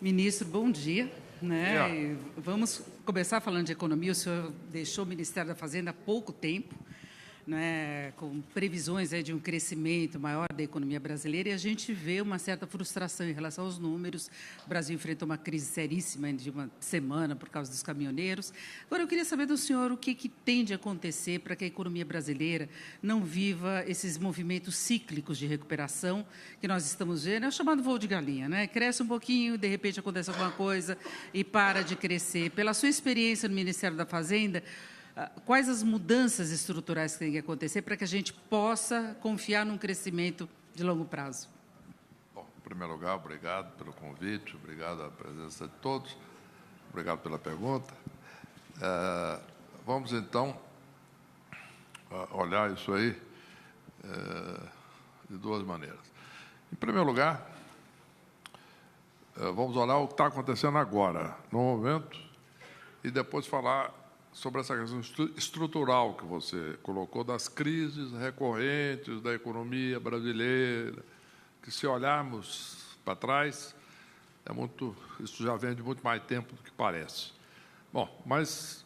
Ministro, bom dia. Yeah. E vamos começar falando de economia. O senhor deixou o Ministério da Fazenda há pouco tempo, com previsões de um crescimento maior da economia brasileira, e a gente vê uma certa frustração em relação aos números. O Brasil enfrentou uma crise seríssima de uma semana por causa dos caminhoneiros. Agora, eu queria saber do senhor o que tem de acontecer para que a economia brasileira não viva esses movimentos cíclicos de recuperação que nós estamos vendo. É o chamado voo de galinha, Cresce um pouquinho, de repente acontece alguma coisa e para de crescer. Pela sua experiência no Ministério da Fazenda, quais as mudanças estruturais que têm que acontecer para que a gente possa confiar num crescimento de longo prazo? Bom, em primeiro lugar, obrigado pelo convite, obrigado à presença de todos, obrigado pela pergunta. Vamos, então, olhar isso aí de duas maneiras. Em primeiro lugar, vamos olhar o que está acontecendo agora, no momento, e depois falar sobre essa questão estrutural que você colocou, das crises recorrentes da economia brasileira, que, se olharmos para trás, isso já vem de muito mais tempo do que parece. Bom, mas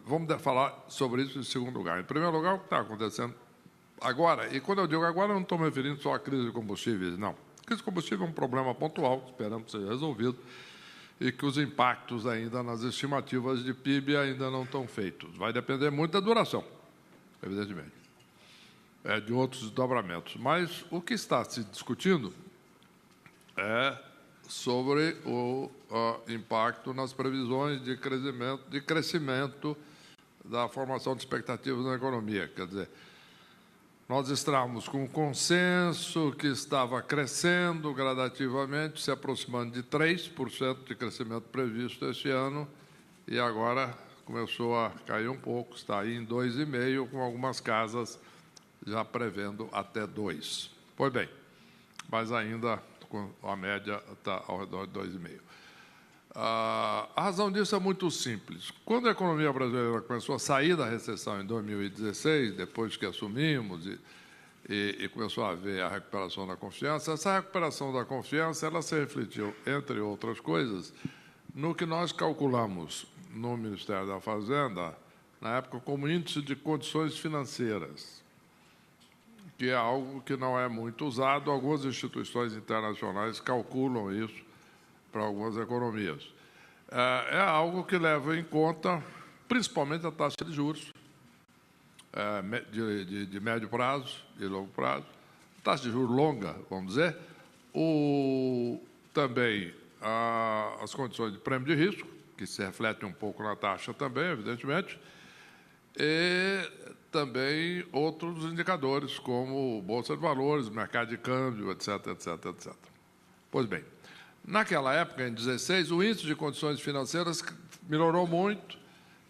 vamos falar sobre isso em segundo lugar. Em primeiro lugar, o que está acontecendo agora, e quando eu digo agora, eu não estou me referindo só à crise de combustíveis, não. A crise de combustível é um problema pontual, que esperamos que seja resolvido, e que os impactos ainda nas estimativas de PIB ainda não estão feitos. Vai depender muito da duração, evidentemente, de outros desdobramentos. Mas o que está se discutindo é sobre o impacto nas previsões de crescimento da formação de expectativas na economia. Quer dizer, nós estávamos com um consenso que estava crescendo gradativamente, se aproximando de 3% de crescimento previsto este ano, e agora começou a cair um pouco, está aí em 2,5%, com algumas casas já prevendo até 2%. Pois bem, mas ainda a média está ao redor de 2,5%. A razão disso é muito simples. Quando a economia brasileira começou a sair da recessão em 2016, depois que assumimos e começou a haver a recuperação da confiança, essa recuperação da confiança ela se refletiu, entre outras coisas, no que nós calculamos no Ministério da Fazenda, na época, como índice de condições financeiras, que é algo que não é muito usado. Algumas instituições internacionais calculam isso para algumas economias. É algo que leva em conta, principalmente, a taxa de juros, de médio prazo e longo prazo, taxa de juros longa, vamos dizer, também as condições de prêmio de risco, que se refletem um pouco na taxa também, evidentemente, e também outros indicadores, como Bolsa de Valores, mercado de câmbio, etc, etc, etc. Pois bem, naquela época, em 2016, o índice de condições financeiras melhorou muito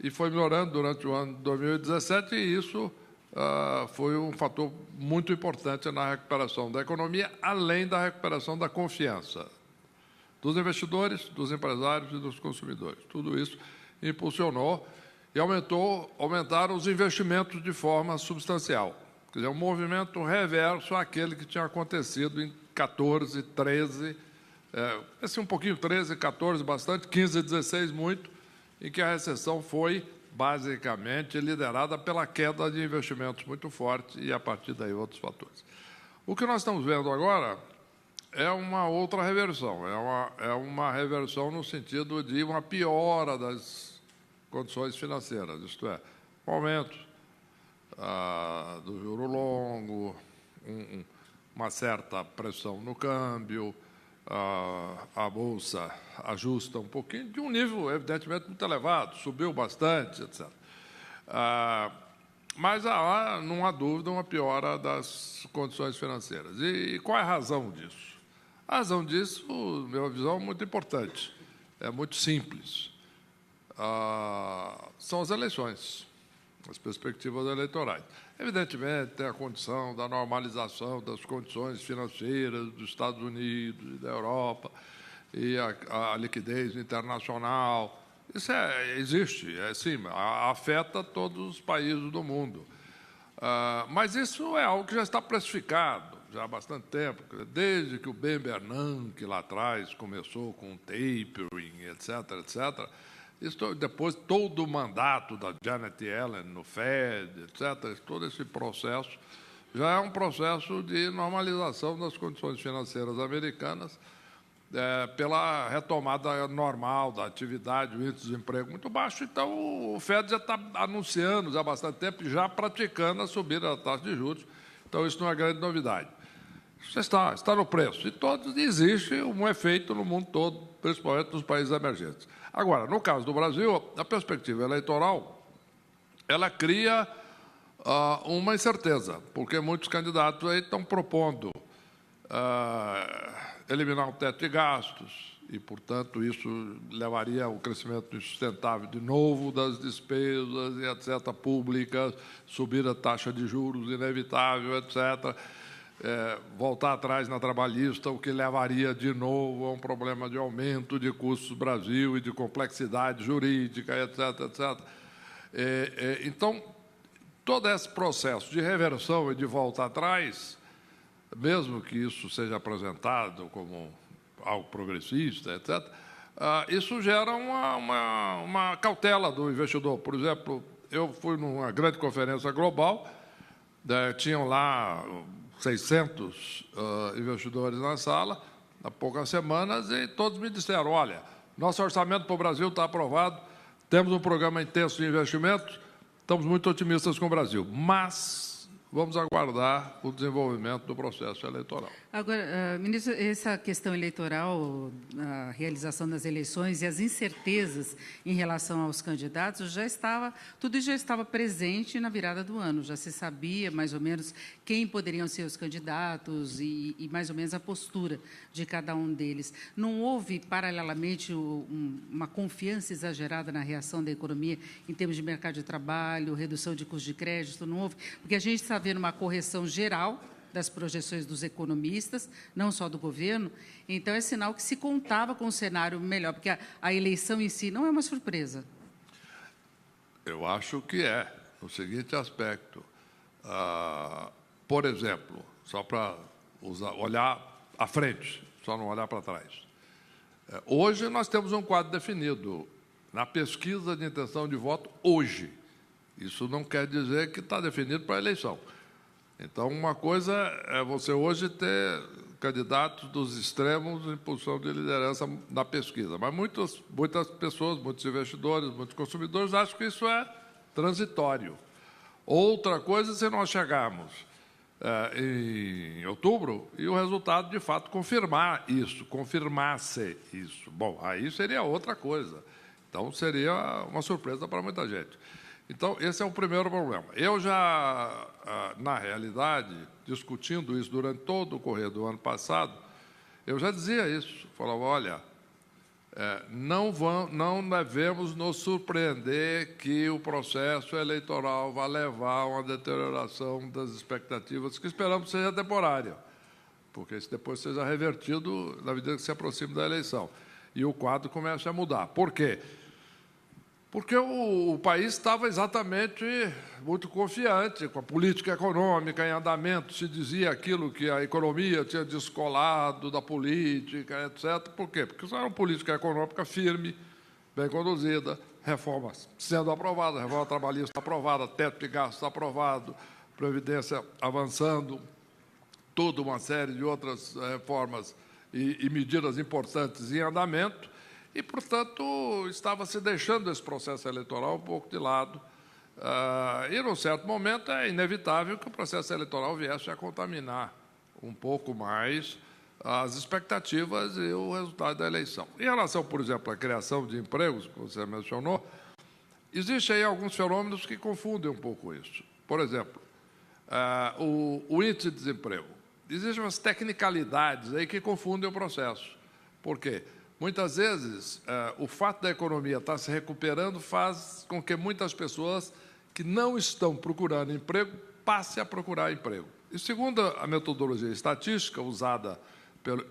e foi melhorando durante o ano de 2017, e isso foi um fator muito importante na recuperação da economia, além da recuperação da confiança dos investidores, dos empresários e dos consumidores. Tudo isso impulsionou e aumentaram os investimentos de forma substancial. Quer dizer, um movimento reverso àquele que tinha acontecido em 14, 13, um pouquinho 13, 14, bastante, 15, 16, muito, em que a recessão foi, basicamente, liderada pela queda de investimentos muito forte e, a partir daí, outros fatores. O que nós estamos vendo agora é uma outra reversão, é uma reversão no sentido de uma piora das condições financeiras, isto é, um aumento do juro longo, uma certa pressão no câmbio, a Bolsa ajusta um pouquinho, de um nível, evidentemente, muito elevado, subiu bastante, etc. Mas não há dúvida, uma piora das condições financeiras. E qual é a razão disso? A razão disso, na minha visão, é muito importante, é muito simples. São as eleições, as perspectivas eleitorais. Evidentemente, tem a condição da normalização das condições financeiras dos Estados Unidos e da Europa, e a liquidez internacional. Isso existe, sim, afeta todos os países do mundo. Mas isso é algo que já está precificado. já há bastante tempo, desde que o Ben Bernanke lá atrás começou com o tapering, etc., etc., isso, depois todo o mandato da Janet Yellen no Fed, etc., todo esse processo já é um processo de normalização das condições financeiras americanas, pela retomada normal da atividade, o índice de desemprego muito baixo. Então, o Fed já está anunciando já há bastante tempo, já praticando a subida da taxa de juros. Então, isso não é grande novidade. Isso está no preço. E existe um efeito no mundo todo, principalmente nos países emergentes. Agora, no caso do Brasil, a perspectiva eleitoral, ela cria uma incerteza, porque muitos candidatos aí estão propondo eliminar o teto de gastos e, portanto, isso levaria ao crescimento insustentável de novo das despesas e etc. públicas, subir a taxa de juros inevitável, etc., voltar atrás na trabalhista, o que levaria de novo a um problema de aumento de custos do Brasil e de complexidade jurídica, etc., etc. Então, todo esse processo de reversão e de volta atrás, mesmo que isso seja apresentado como algo progressista, etc., isso gera uma cautela do investidor. Por exemplo, eu fui numa grande conferência global, tinham lá 600 investidores na sala, há poucas semanas, e todos me disseram, olha, nosso orçamento para o Brasil está aprovado, temos um programa intenso de investimentos, estamos muito otimistas com o Brasil, mas vamos aguardar o desenvolvimento do processo eleitoral. Agora, ministro, essa questão eleitoral, a realização das eleições e as incertezas em relação aos candidatos, tudo isso já estava presente na virada do ano, já se sabia mais ou menos quem poderiam ser os candidatos e mais ou menos a postura de cada um deles. Não houve, paralelamente, uma confiança exagerada na reação da economia em termos de mercado de trabalho, redução de custos de crédito, não houve? Porque a gente está vendo uma correção geral das projeções dos economistas, não só do governo, então é sinal que se contava com um cenário melhor, porque a eleição em si não é uma surpresa. Eu acho que é, no seguinte aspecto. Por exemplo, só para olhar à frente, só não olhar para trás. Hoje nós temos um quadro definido na pesquisa de intenção de voto hoje. Isso não quer dizer que está definido para a eleição. Então, uma coisa é você hoje ter candidatos dos extremos em posição de liderança na pesquisa, mas muitas pessoas, muitos investidores, muitos consumidores acham que isso é transitório. Outra coisa é se nós chegarmos em outubro e o resultado, de fato, confirmasse isso. Bom, aí seria outra coisa. Então, seria uma surpresa para muita gente. Então, esse é o primeiro problema. Eu já, na realidade, discutindo isso durante todo o correr do ano passado, eu já dizia isso. Falava, olha, não devemos nos surpreender que o processo eleitoral vai levar a uma deterioração das expectativas que esperamos seja temporária, porque isso depois seja revertido na medida que se aproxima da eleição. E o quadro começa a mudar. Por quê? Porque o país estava exatamente muito confiante com a política econômica em andamento, se dizia aquilo que a economia tinha descolado da política, etc. Por quê? Porque isso era uma política econômica firme, bem conduzida, reformas sendo aprovadas, reforma trabalhista aprovada, teto de gastos aprovado, previdência avançando, toda uma série de outras reformas e medidas importantes em andamento. E, portanto, estava se deixando esse processo eleitoral um pouco de lado. E, num certo momento, é inevitável que o processo eleitoral viesse a contaminar um pouco mais as expectativas e o resultado da eleição. Em relação, por exemplo, à criação de empregos, que você mencionou, existem aí alguns fenômenos que confundem um pouco isso. Por exemplo, o índice de desemprego. Existem umas tecnicalidades aí que confundem o processo. Por quê? Muitas vezes, o fato da economia estar se recuperando faz com que muitas pessoas que não estão procurando emprego passem a procurar emprego. E, segundo a metodologia estatística usada pelo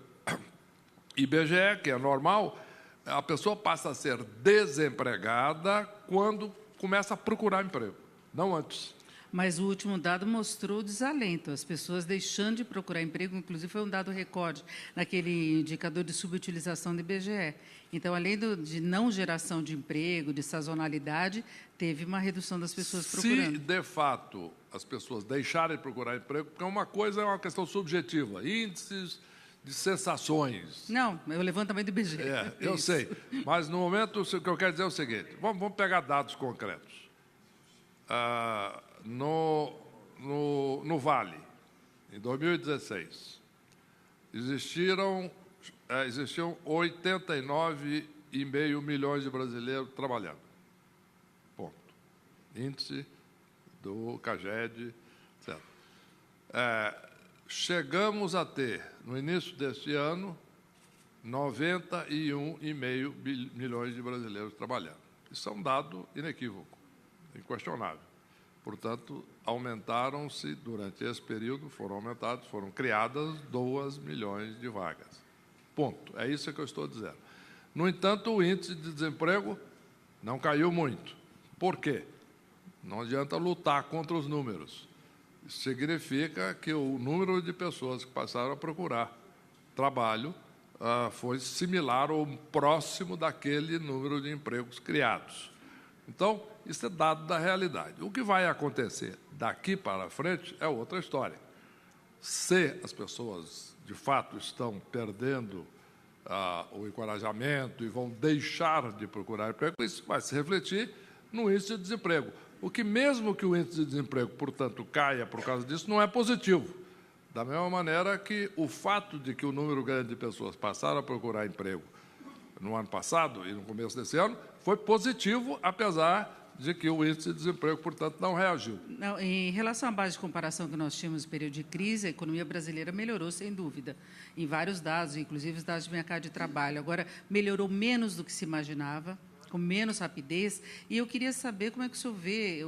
IBGE, que é normal, a pessoa passa a ser desempregada quando começa a procurar emprego, não antes. Mas o último dado mostrou o desalento, as pessoas deixando de procurar emprego, inclusive foi um dado recorde naquele indicador de subutilização do IBGE. Então, além de não geração de emprego, de sazonalidade, teve uma redução das pessoas procurando. Se, de fato, as pessoas deixarem de procurar emprego, porque uma coisa é uma questão subjetiva, índices de sensações. Não, é o levantamento do IBGE. Eu sei, mas no momento o que eu quero dizer é o seguinte, vamos pegar dados concretos. No Vale, em 2016, existiam 89,5 milhões de brasileiros trabalhando. Ponto. Índice do CAGED, etc. Chegamos a ter, no início deste ano, 91,5 milhões de brasileiros trabalhando. Isso é um dado inequívoco, inquestionável. Portanto, aumentaram-se, durante esse período, foram criadas 2 milhões de vagas. Ponto. É isso que eu estou dizendo. No entanto, o índice de desemprego não caiu muito. Por quê? Não adianta lutar contra os números. Isso significa que o número de pessoas que passaram a procurar trabalho foi similar ou próximo daquele número de empregos criados. Então, isso é dado da realidade. O que vai acontecer daqui para frente é outra história. Se as pessoas, de fato, estão perdendo o encorajamento e vão deixar de procurar emprego, isso vai se refletir no índice de desemprego. O que, mesmo que o índice de desemprego, portanto, caia por causa disso, não é positivo. Da mesma maneira que o fato de que o número grande de pessoas passaram a procurar emprego no ano passado e no começo desse ano foi positivo, apesar de que o índice de desemprego, portanto, não reagiu. Não, em relação à base de comparação que nós tínhamos no período de crise, a economia brasileira melhorou, sem dúvida, em vários dados, inclusive os dados de mercado de trabalho. Agora, melhorou menos do que se imaginava, com menos rapidez, e eu queria saber como é que o senhor vê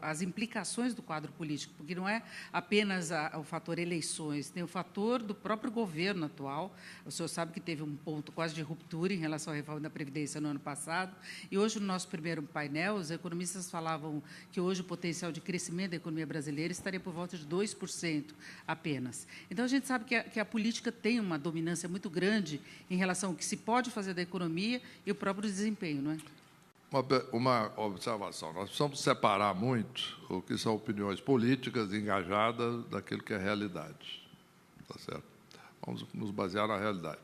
as implicações do quadro político, porque não é apenas o fator eleições, tem o fator do próprio governo atual. O senhor sabe que teve um ponto quase de ruptura em relação à reforma da Previdência no ano passado, e hoje, no nosso primeiro painel, os economistas falavam que hoje o potencial de crescimento da economia brasileira estaria por volta de 2% apenas. Então, a gente sabe que a política tem uma dominância muito grande em relação ao que se pode fazer da economia e o próprio desempenho, não é? Uma observação. Nós precisamos separar muito o que são opiniões políticas engajadas daquilo que é realidade. Tá certo? Vamos nos basear na realidade.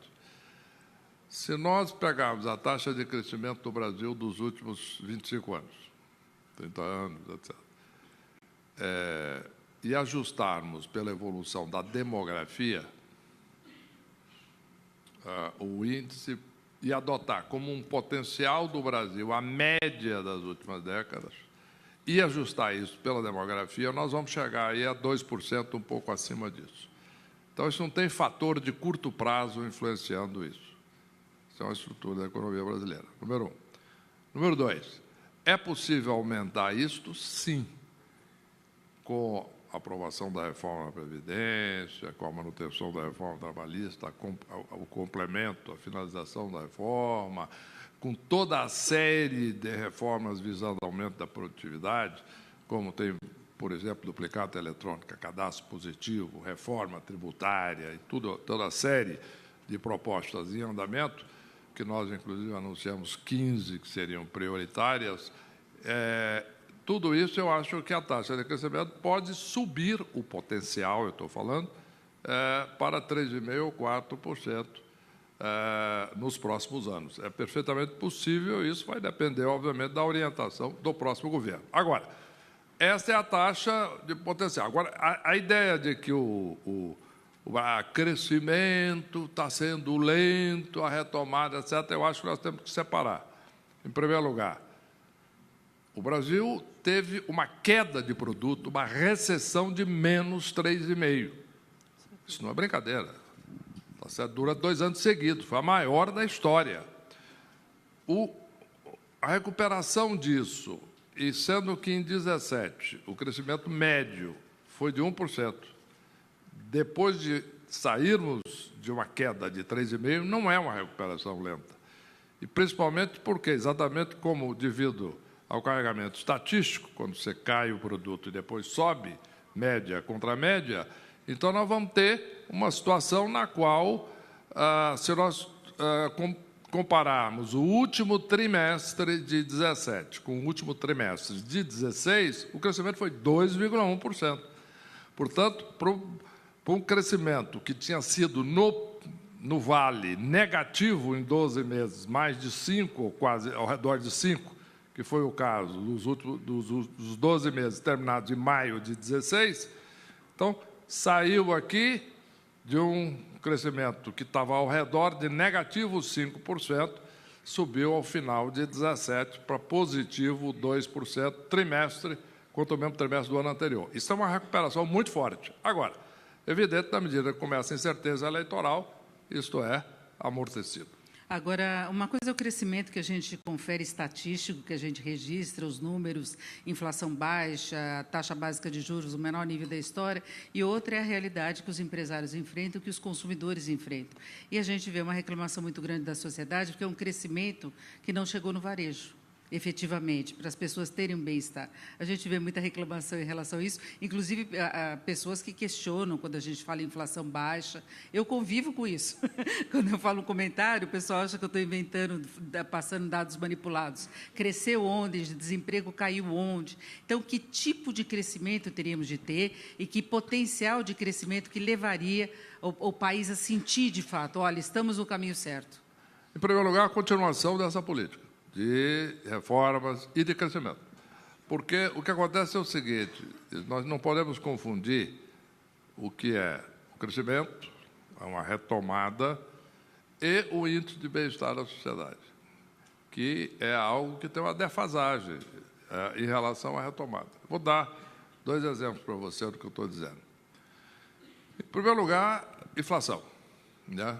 Se nós pegarmos a taxa de crescimento do Brasil dos últimos 25 anos, 30 anos, etc., e ajustarmos pela evolução da demografia, o índice, e adotar como um potencial do Brasil a média das últimas décadas, e ajustar isso pela demografia, nós vamos chegar aí a 2%, um pouco acima disso. Então, isso não tem fator de curto prazo influenciando isso. Isso é uma estrutura da economia brasileira, número 1. Número 2, é possível aumentar isto? Sim, com a aprovação da reforma da Previdência, com a manutenção da reforma trabalhista, o complemento, a finalização da reforma, com toda a série de reformas visando aumento da produtividade, como tem, por exemplo, duplicata eletrônica, cadastro positivo, reforma tributária e toda a série de propostas em andamento, que nós, inclusive, anunciamos 15 que seriam prioritárias. Tudo isso, eu acho que a taxa de crescimento pode subir o potencial, eu estou falando, para 3,5% ou 4% nos próximos anos. É perfeitamente possível, isso vai depender, obviamente, da orientação do próximo governo. Agora, essa é a taxa de potencial. Agora, a ideia de que o crescimento está sendo lento, a retomada, etc., eu acho que nós temos que separar. Em primeiro lugar, o Brasil teve uma queda de produto, uma recessão de menos 3,5%. Isso não é brincadeira. Dura 2 anos seguidos, foi a maior da história. A recuperação disso, e sendo que em 2017 o crescimento médio foi de 1%, depois de sairmos de uma queda de 3,5%, não é uma recuperação lenta. E principalmente porque, exatamente como devido ao carregamento estatístico, quando você cai o produto e depois sobe, média contra média, então nós vamos ter uma situação na qual, se nós compararmos o último trimestre de 17 com o último trimestre de 16, o crescimento foi 2,1%. Portanto, para um crescimento que tinha sido no Vale negativo em 12 meses, mais de 5, ou quase ao redor de 5, que foi o caso dos 12 meses terminados em maio de 16, então, saiu aqui de um crescimento que estava ao redor de negativo 5%, subiu ao final de 17 para positivo 2% trimestre, quanto ao mesmo trimestre do ano anterior. Isso é uma recuperação muito forte. Agora, evidente, na medida que começa a incerteza eleitoral, isto é amortecido. Agora, uma coisa é o crescimento que a gente confere estatístico, que a gente registra os números, inflação baixa, taxa básica de juros, o menor nível da história, e outra é a realidade que os empresários enfrentam, que os consumidores enfrentam. E a gente vê uma reclamação muito grande da sociedade, porque é um crescimento que não chegou no varejo, efetivamente, para as pessoas terem um bem-estar. A gente vê muita reclamação em relação a isso, inclusive pessoas que questionam quando a gente fala em inflação baixa. Eu convivo com isso. Quando eu falo um comentário, o pessoal acha que eu estou inventando, passando dados manipulados. Cresceu onde? Desemprego caiu onde? Então, que tipo de crescimento teríamos de ter e que potencial de crescimento que levaria o país a sentir, de fato, olha, estamos no caminho certo? Em primeiro lugar, a continuação dessa política de reformas e de crescimento. Porque o que acontece é o seguinte, nós não podemos confundir o que é o crescimento, uma retomada, e o índice de bem-estar da sociedade, que é algo que tem uma defasagem em relação à retomada. Vou dar 2 exemplos para você do que eu estou dizendo. Em primeiro lugar, inflação. Né?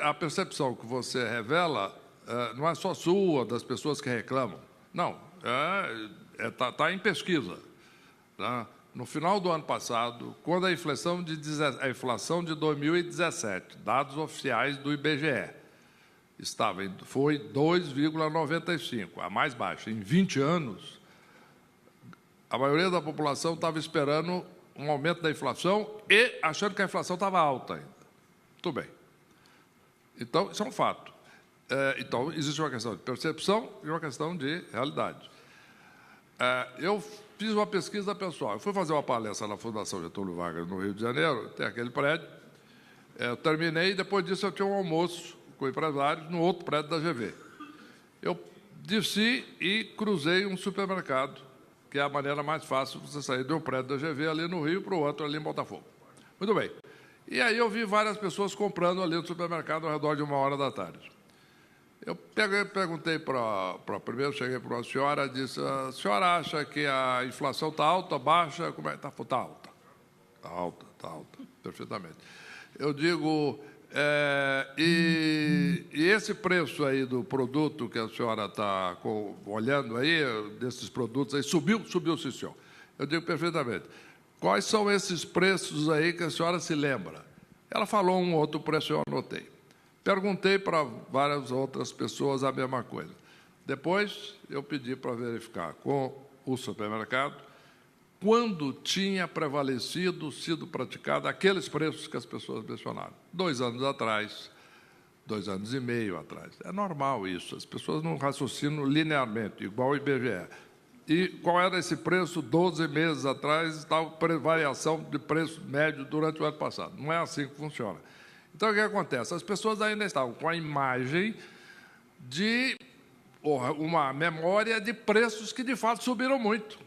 A percepção que você revela não é só sua, das pessoas que reclamam. Não, está em pesquisa. Tá? No final do ano passado, quando a inflação de 2017, dados oficiais do IBGE, foi 2,95, a mais baixa. Em 20 anos, a maioria da população estava esperando um aumento da inflação e achando que a inflação estava alta ainda. Muito bem. Então, isso é um fato. Então, existe uma questão de percepção e uma questão de realidade. Eu fiz uma pesquisa pessoal. Eu fui fazer uma palestra na Fundação Getúlio Vargas, no Rio de Janeiro, tem aquele prédio. Eu terminei e, depois disso, eu tinha um almoço com empresários no outro prédio da GV. Eu desci e cruzei um supermercado, que é a maneira mais fácil de você sair de um prédio da GV ali no Rio para o outro ali em Botafogo. Muito bem. E aí eu vi várias pessoas comprando ali no supermercado ao redor de 13h. Eu perguntei primeiro cheguei para uma senhora, disse, a senhora acha que a inflação está alta, baixa? Como é? Está alta. Está alta, perfeitamente. Eu digo, e esse preço aí do produto que a senhora está olhando aí, desses produtos aí, subiu, sim, senhor. Eu digo perfeitamente. Quais são esses preços aí que a senhora se lembra? Ela falou um outro preço, eu anotei. Perguntei para várias outras pessoas a mesma coisa. Depois, eu pedi para verificar com o supermercado quando tinha prevalecido, sido praticado aqueles preços que as pessoas mencionaram. 2 anos atrás, 2 anos e meio atrás. É normal isso, as pessoas não raciocinam linearmente, igual o IBGE. E qual era esse preço 12 meses atrás, estava variação de preço médio durante o ano passado. Não é assim que funciona. Então, o que acontece? As pessoas ainda estavam com a imagem de uma memória de preços que, de fato, subiram muito.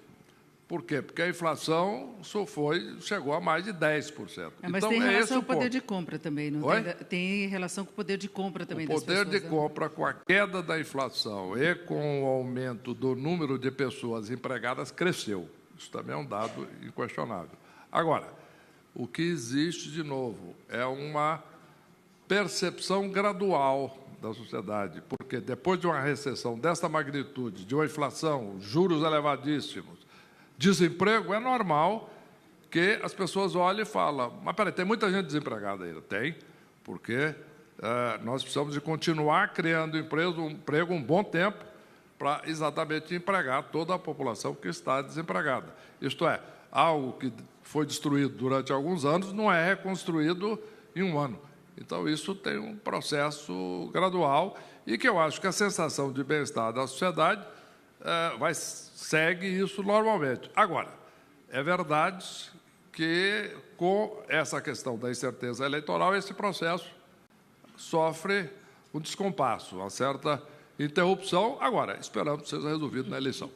Por quê? Porque a inflação chegou a mais de 10%. Mas então, tem relação com o poder de compra também, não tem relação com o poder de compra também das pessoas. O poder de compra, com a queda da inflação e com o aumento do número de pessoas empregadas, cresceu. Isso também é um dado inquestionável. Agora, o que existe, de novo, é uma percepção gradual da sociedade, porque depois de uma recessão dessa magnitude, de uma inflação, juros elevadíssimos, desemprego, é normal que as pessoas olhem e falem, mas peraí, tem muita gente desempregada ainda. Tem, porque nós precisamos de continuar criando emprego um bom tempo para exatamente empregar toda a população que está desempregada. Isto é, algo que foi destruído durante alguns anos não é reconstruído em um ano. Então, isso tem um processo gradual e que eu acho que a sensação de bem-estar da sociedade segue isso normalmente. Agora, é verdade que, com essa questão da incerteza eleitoral, esse processo sofre um descompasso, uma certa interrupção. Agora, esperamos que seja resolvido na eleição.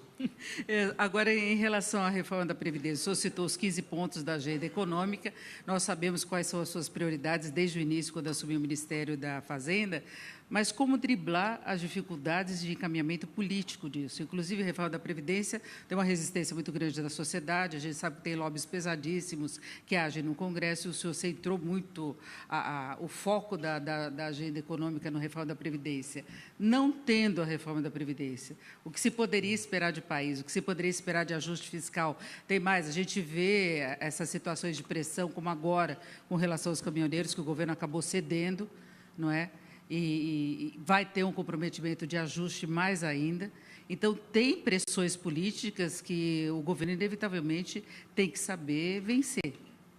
Agora, em relação à reforma da Previdência, o senhor citou os 15 pontos da agenda econômica. Nós sabemos quais são as suas prioridades desde o início, quando assumiu o Ministério da Fazenda, mas como driblar as dificuldades de encaminhamento político disso? Inclusive, a reforma da Previdência tem uma resistência muito grande da sociedade, a gente sabe que tem lobbies pesadíssimos que agem no Congresso, e o senhor centrou muito o foco da agenda econômica na reforma da Previdência. Não tendo a reforma da Previdência, o que se poderia esperar de país, o que se poderia esperar de ajuste fiscal? Tem mais, a gente vê essas situações de pressão, como agora, com relação aos caminhoneiros, que o governo acabou cedendo, não é? E vai ter um comprometimento de ajuste mais ainda. Então, tem pressões políticas que o governo, inevitavelmente, tem que saber vencer,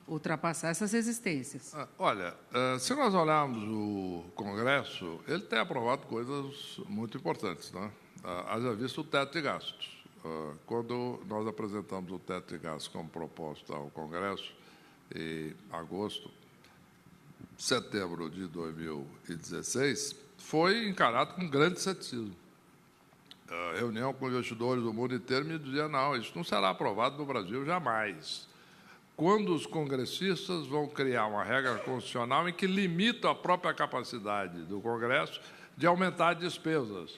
ultrapassar essas resistências. Olha, se nós olharmos o Congresso, ele tem aprovado coisas muito importantes, né? Haja visto o teto de gastos. Quando nós apresentamos o teto de gastos como proposta ao Congresso, em setembro de 2016, foi encarado com grande ceticismo. A reunião com investidores do mundo inteiro me dizia: não, isso não será aprovado no Brasil jamais. Quando os congressistas vão criar uma regra constitucional em que limita a própria capacidade do Congresso de aumentar despesas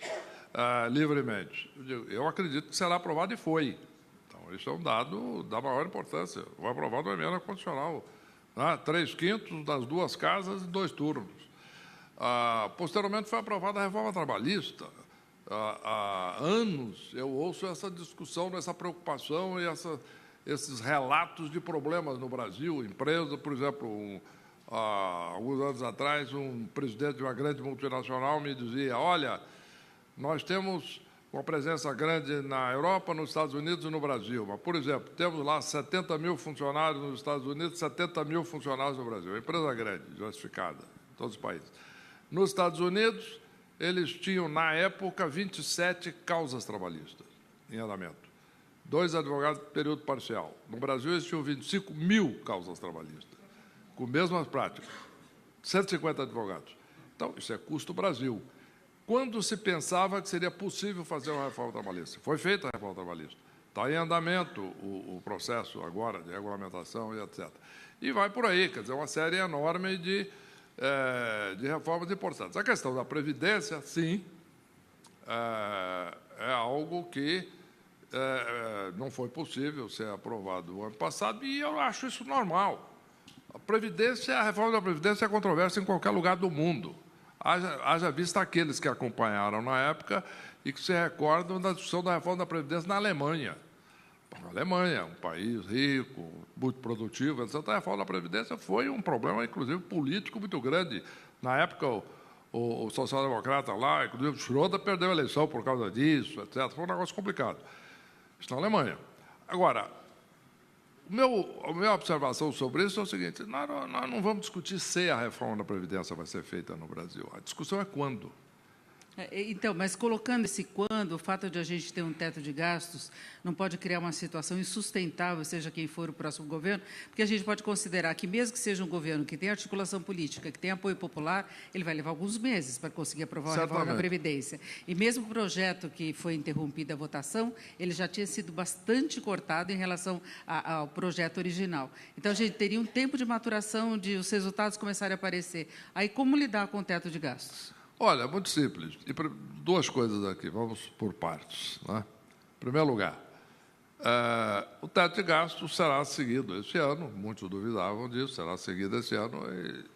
livremente. Eu acredito que será aprovado, e foi. Então, isso é um dado da maior importância. Foi aprovado uma emenda constitucional, 3/5 das duas casas em 2 turnos. Posteriormente, foi aprovada a reforma trabalhista. Há anos eu ouço essa discussão, essa preocupação e esses relatos de problemas no Brasil. Empresa, por exemplo, alguns anos atrás, um presidente de uma grande multinacional me dizia: olha, nós temos uma presença grande na Europa, nos Estados Unidos e no Brasil. Mas, por exemplo, temos lá 70 mil funcionários nos Estados Unidos, 70 mil funcionários no Brasil. É uma empresa grande, diversificada, em todos os países. Nos Estados Unidos, eles tinham, na época, 27 causas trabalhistas em andamento. 2 advogados de período parcial. No Brasil, eles tinham 25 mil causas trabalhistas, com mesmas práticas. 150 advogados. Então, isso é custo Brasil. Quando se pensava que seria possível fazer uma reforma trabalhista? Foi feita a reforma trabalhista. Está em andamento o processo agora de regulamentação e etc. E vai por aí, quer dizer, uma série enorme de reformas importantes. A questão da Previdência, sim, é algo que não foi possível ser aprovado no ano passado, e eu acho isso normal. A reforma da Previdência é controversa em qualquer lugar do mundo. Haja vista aqueles que acompanharam na época e que se recordam da discussão da reforma da Previdência na Alemanha. A Alemanha, um país rico, muito produtivo, etc. A reforma da Previdência foi um problema, inclusive, político muito grande. Na época, o social-democrata lá, inclusive o Schroeder, perdeu a eleição por causa disso, etc. Foi um negócio complicado. Isso na Alemanha. Agora, a minha observação sobre isso é o seguinte: nós não vamos discutir se a reforma da Previdência vai ser feita no Brasil. A discussão é quando. Então, mas colocando esse quando, o fato de a gente ter um teto de gastos não pode criar uma situação insustentável, seja quem for o próximo governo, porque a gente pode considerar que, mesmo que seja um governo que tenha articulação política, que tenha apoio popular, ele vai levar alguns meses para conseguir aprovar a reforma da Previdência. E mesmo o projeto que foi interrompida a votação, ele já tinha sido bastante cortado em relação ao projeto original. Então, a gente teria um tempo de maturação, de os resultados começarem a aparecer. Aí, como lidar com o teto de gastos? Olha, muito simples. E 2 coisas aqui, vamos por partes. Né? Em primeiro lugar, o teto de gastos será seguido esse ano, muitos duvidavam disso, será seguido esse ano.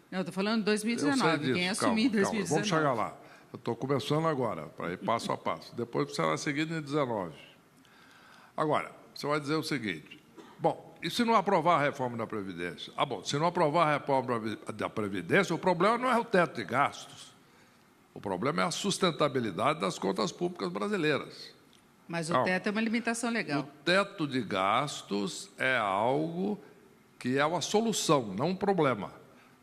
Não, estou falando de 2019, quem assumir em 2019. Vamos chegar lá. Eu estou começando agora, para ir passo a passo. Depois será seguido em 2019. Agora, você vai dizer o seguinte: bom, e se não aprovar a reforma da Previdência? Se não aprovar a reforma da Previdência, o problema não é o teto de gastos. O problema é a sustentabilidade das contas públicas brasileiras. Mas o teto é uma limitação legal. O teto de gastos é algo que é uma solução, não um problema.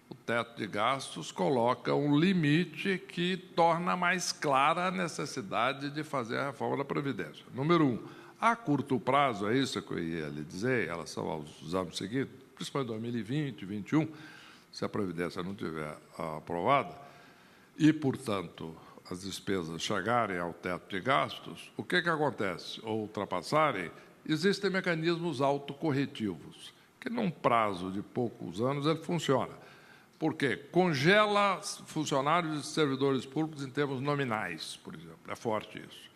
O teto de gastos coloca um limite que torna mais clara a necessidade de fazer a reforma da Previdência. Número 1, a curto prazo, é isso que eu ia lhe dizer, em relação aos anos seguintes, principalmente 2020, 2021, se a Previdência não estiver aprovada, e, portanto, as despesas chegarem ao teto de gastos, o que acontece? Ou ultrapassarem, existem mecanismos autocorretivos, que, num prazo de poucos anos, ele funciona. Por quê? Congela funcionários e servidores públicos em termos nominais, por exemplo. É forte isso.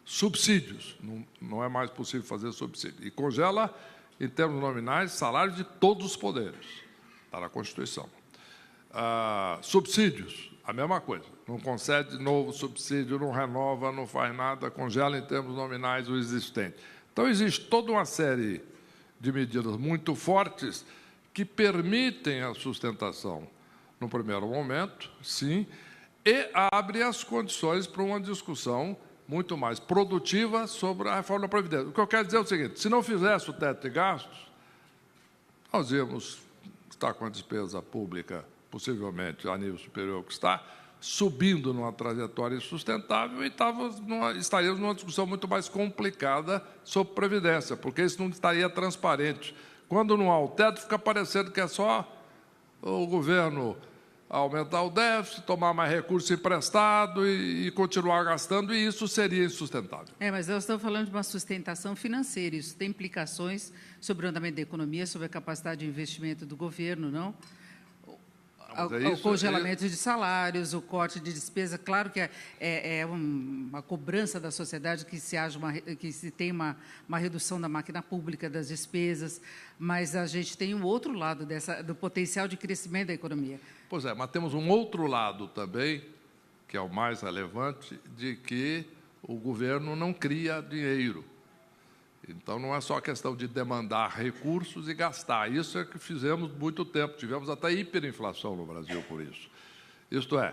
Subsídios. Não é mais possível fazer subsídio. E congela, em termos nominais, salários de todos os poderes. Está na Constituição. Subsídios. A mesma coisa. Não concede novo subsídio, não renova, não faz nada, congela em termos nominais o existente. Então, existe toda uma série de medidas muito fortes que permitem a sustentação no primeiro momento, sim, e abre as condições para uma discussão muito mais produtiva sobre a reforma da Previdência. O que eu quero dizer é o seguinte, se não fizesse o teto de gastos, nós íamos estar com a despesa pública, possivelmente a nível superior ao que está, subindo numa trajetória insustentável e estaríamos numa discussão muito mais complicada sobre Previdência, porque isso não estaria transparente. Quando não há o teto, fica parecendo que é só o governo aumentar o déficit, tomar mais recurso emprestado e continuar gastando, e isso seria insustentável. Mas nós estamos falando de uma sustentação financeira, isso tem implicações sobre o andamento da economia, sobre a capacidade de investimento do governo, não? O congelamento de salários, o corte de despesa, claro que é uma cobrança da sociedade que se tenha uma redução da máquina pública, das despesas, mas a gente tem o outro lado do potencial de crescimento da economia. Pois é, mas temos um outro lado também, que é o mais relevante, de que o governo não cria dinheiro. Então, não é só questão de demandar recursos e gastar. Isso é que fizemos muito tempo. Tivemos até hiperinflação no Brasil por isso. Isto é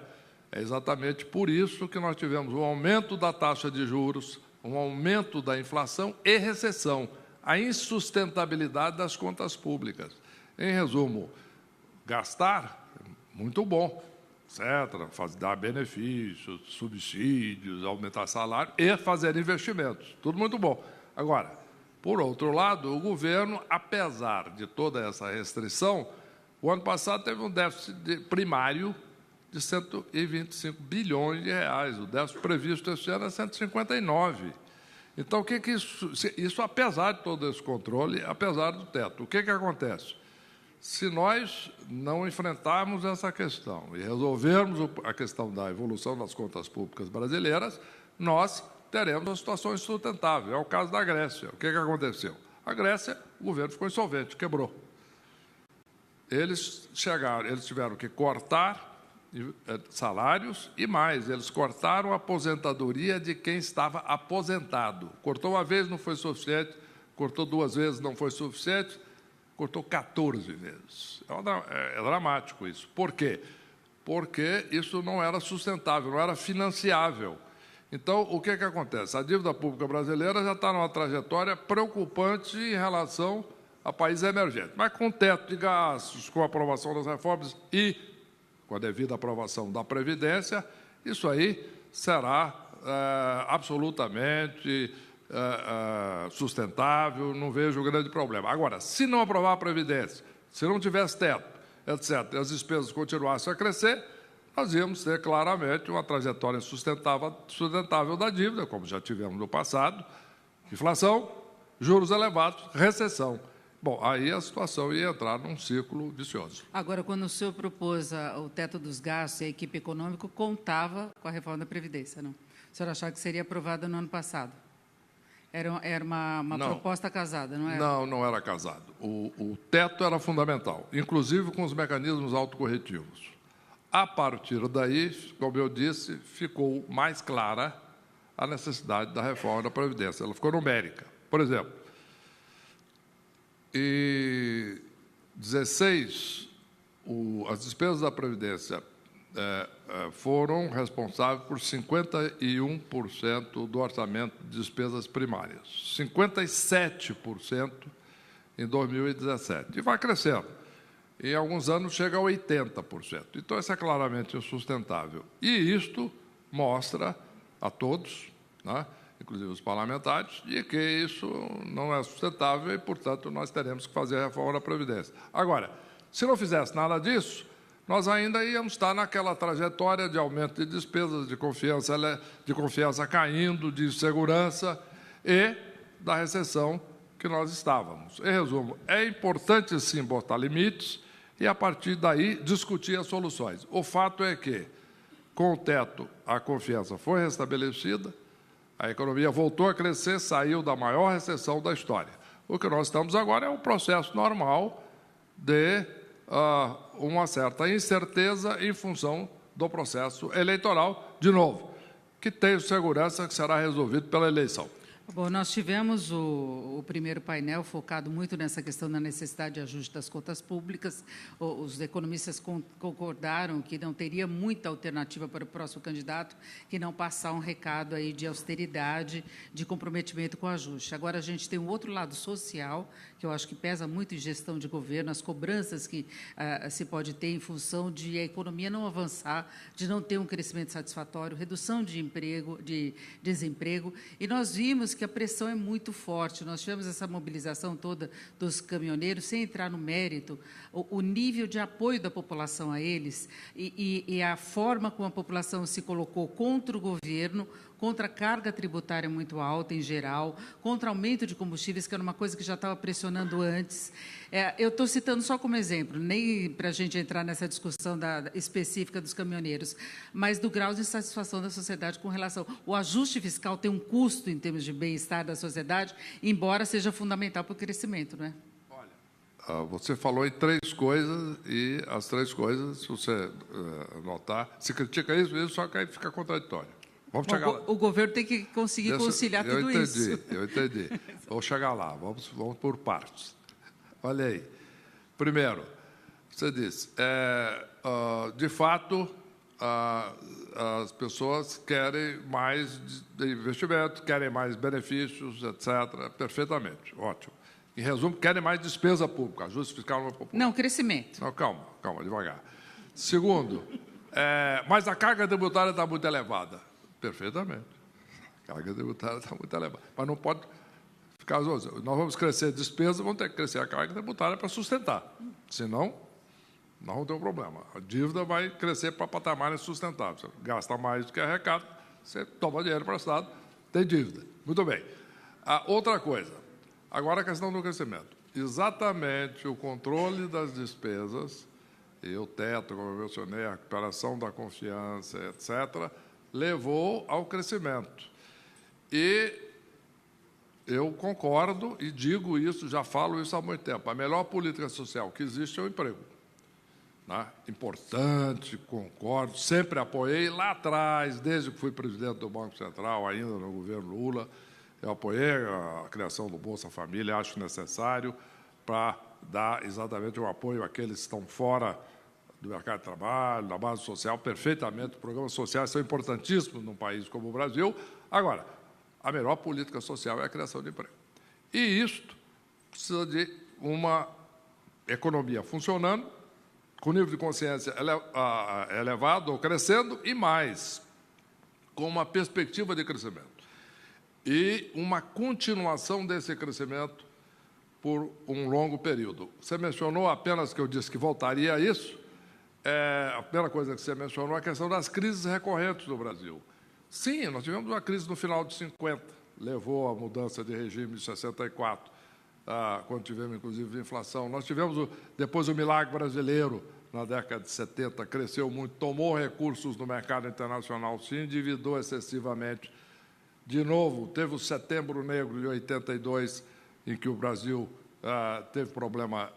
exatamente por isso que nós tivemos um aumento da taxa de juros, um aumento da inflação e recessão, a insustentabilidade das contas públicas. Em resumo, gastar, muito bom, etc., dar benefícios, subsídios, aumentar salário e fazer investimentos. Tudo muito bom. Agora, por outro lado, o governo, apesar de toda essa restrição, o ano passado teve um déficit primário de 125 bilhões de reais. O déficit previsto este ano é 159. Então, o que isso, apesar de todo esse controle, apesar do teto, o que acontece? Se nós não enfrentarmos essa questão e resolvermos a questão da evolução das contas públicas brasileiras, nós teremos uma situação insustentável. É o caso da Grécia. O que aconteceu? A Grécia, o governo ficou insolvente, quebrou. Eles tiveram que cortar salários e mais, eles cortaram a aposentadoria de quem estava aposentado. Cortou uma vez, não foi suficiente, cortou duas vezes, não foi suficiente, cortou 14 vezes. É dramático isso. Por quê? Porque isso não era sustentável, não era financiável. Então, o que acontece? A dívida pública brasileira já está numa trajetória preocupante em relação a países emergentes. Mas com teto de gastos, com a aprovação das reformas e com a devida aprovação da Previdência, isso aí será absolutamente sustentável, não vejo grande problema. Agora, se não aprovar a Previdência, se não tivesse teto, etc., e as despesas continuassem a crescer, nós íamos ter claramente uma trajetória sustentável da dívida, como já tivemos no passado, inflação, juros elevados, recessão. Bom, aí a situação ia entrar num ciclo vicioso. Agora, quando o senhor propôs o teto dos gastos e a equipe econômica contava com a reforma da Previdência, não? O senhor achava que seria aprovada no ano passado? Era uma proposta casada, não era? Não, não era casado. O teto era fundamental, inclusive com os mecanismos autocorretivos. A partir daí, como eu disse, ficou mais clara a necessidade da reforma da Previdência. Ela ficou numérica. Por exemplo, em 16, as despesas da Previdência foram responsáveis por 51% do orçamento de despesas primárias, 57% em 2017, e vai crescendo. Em alguns anos chega a 80%. Então, isso é claramente insustentável. E isto mostra a todos, né, inclusive os parlamentares, de que isso não é sustentável e, portanto, nós teremos que fazer a reforma da Previdência. Agora, se não fizesse nada disso, nós ainda íamos estar naquela trajetória de aumento de despesas, de confiança caindo, de insegurança e da recessão que nós estávamos. Em resumo, é importante, sim, botar limites e, a partir daí, discutir as soluções. O fato é que, com o teto, a confiança foi restabelecida, a economia voltou a crescer, saiu da maior recessão da história. O que nós estamos agora é um processo normal de uma certa incerteza em função do processo eleitoral, de novo, que tenho segurança que será resolvido pela eleição. Bom, nós tivemos o primeiro painel focado muito nessa questão da necessidade de ajuste das contas públicas. Os economistas concordaram que não teria muita alternativa para o próximo candidato que não passar um recado aí de austeridade, de comprometimento com o ajuste. Agora, a gente tem um outro lado social, que eu acho que pesa muito em gestão de governo, as cobranças que se pode ter em função de a economia não avançar, de não ter um crescimento satisfatório, redução de desemprego, e nós vimos que a pressão é muito forte. Nós tivemos essa mobilização toda dos caminhoneiros, sem entrar no mérito, o nível de apoio da população a eles e a forma como a população se colocou contra o governo, contra a carga tributária muito alta, em geral, contra aumento de combustíveis, que era uma coisa que já estava pressionando antes. Eu estou citando só como exemplo, nem para a gente entrar nessa discussão específica dos caminhoneiros, mas do grau de insatisfação da sociedade com relação... O ajuste fiscal tem um custo em termos de bem-estar da sociedade, embora seja fundamental para o crescimento, não é? Olha, você falou em três coisas, e as três coisas, se você notar, se critica isso, só que aí fica contraditório. Vamos chegar lá. O governo tem que conseguir conciliar tudo isso. Eu entendi. Vamos chegar lá. Vamos por partes. Olha aí. Primeiro, você disse, de fato, as pessoas querem mais investimento, querem mais benefícios, etc. Perfeitamente. Ótimo. Em resumo, querem mais despesa pública. Ajuste fiscal não é popular. Não, crescimento. Não, calma, devagar. Segundo, mas a carga tributária está muito elevada. Perfeitamente. A carga tributária está muito elevada. Mas não pode ficar... Nós vamos crescer despesas, vamos ter que crescer a carga tributária para sustentar. Senão, nós vamos ter um problema. A dívida vai crescer para patamares sustentáveis. Você gasta mais do que arrecada, você toma dinheiro emprestado, tem dívida. Muito bem. Outra coisa. Agora a questão do crescimento. Exatamente o controle das despesas, e o teto, como eu mencionei, a recuperação da confiança, etc., levou ao crescimento. E eu concordo e digo isso, já falo isso há muito tempo. A melhor política social que existe é o emprego. Né? Importante, concordo, sempre apoiei lá atrás, desde que fui presidente do Banco Central, ainda no governo Lula, eu apoiei a criação do Bolsa Família, acho necessário para dar exatamente o apoio àqueles que estão fora do mercado de trabalho, da base social, perfeitamente. Programas sociais são importantíssimos num país como o Brasil. Agora, a melhor política social é a criação de emprego. E isto precisa de uma economia funcionando, com nível de consciência elevado ou crescendo, e mais, com uma perspectiva de crescimento. E uma continuação desse crescimento por um longo período. Você mencionou apenas que eu disse que voltaria a isso. A primeira coisa que você mencionou é a questão das crises recorrentes no Brasil. Sim, nós tivemos uma crise no final de 50, levou à mudança de regime de 64, quando tivemos, inclusive, inflação. Nós tivemos, depois, o milagre brasileiro, na década de 70, cresceu muito, tomou recursos no mercado internacional, se endividou excessivamente. De novo, teve o Setembro Negro de 82, em que o Brasil teve problema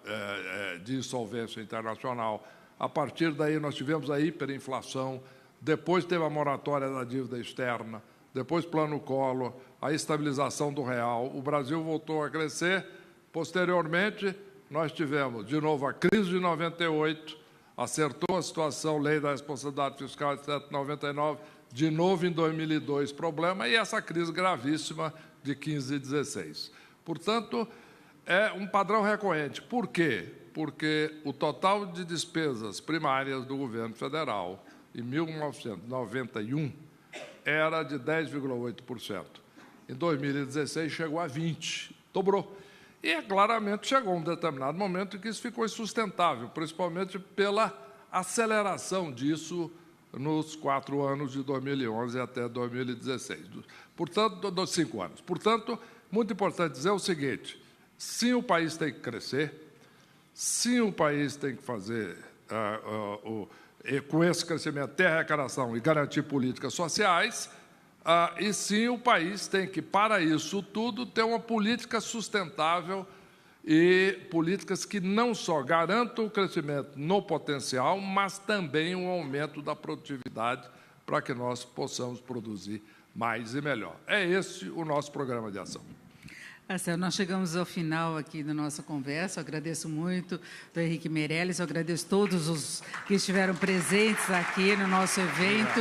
de insolvência internacional. A partir daí, nós tivemos a hiperinflação, depois teve a moratória da dívida externa, depois Plano Collor, a estabilização do real. O Brasil voltou a crescer. Posteriormente, nós tivemos, de novo, a crise de 98, Acertou a situação, lei da responsabilidade fiscal, etc., 99, de novo em 2002, problema, e essa crise gravíssima de 15 e 16. Portanto, é um padrão recorrente. Por quê? Porque o total de despesas primárias do governo federal, em 1991, era de 10,8%. Em 2016, chegou a 20%, dobrou. E, claramente, chegou um determinado momento em que isso ficou insustentável, principalmente pela aceleração disso nos 4 anos de 2011 até 2016. Portanto, dos 5 anos. Portanto, muito importante dizer o seguinte: sim, o país tem que crescer, sim, o país tem que fazer, com esse crescimento, ter arrecadação e garantir políticas sociais, e sim, o país tem que, para isso tudo, ter uma política sustentável e políticas que não só garantam o crescimento no potencial, mas também um aumento da produtividade para que nós possamos produzir mais e melhor. É esse o nosso programa de ação. Nós chegamos ao final aqui da nossa conversa. Eu agradeço muito do Henrique Meirelles, eu agradeço todos os que estiveram presentes aqui no nosso evento.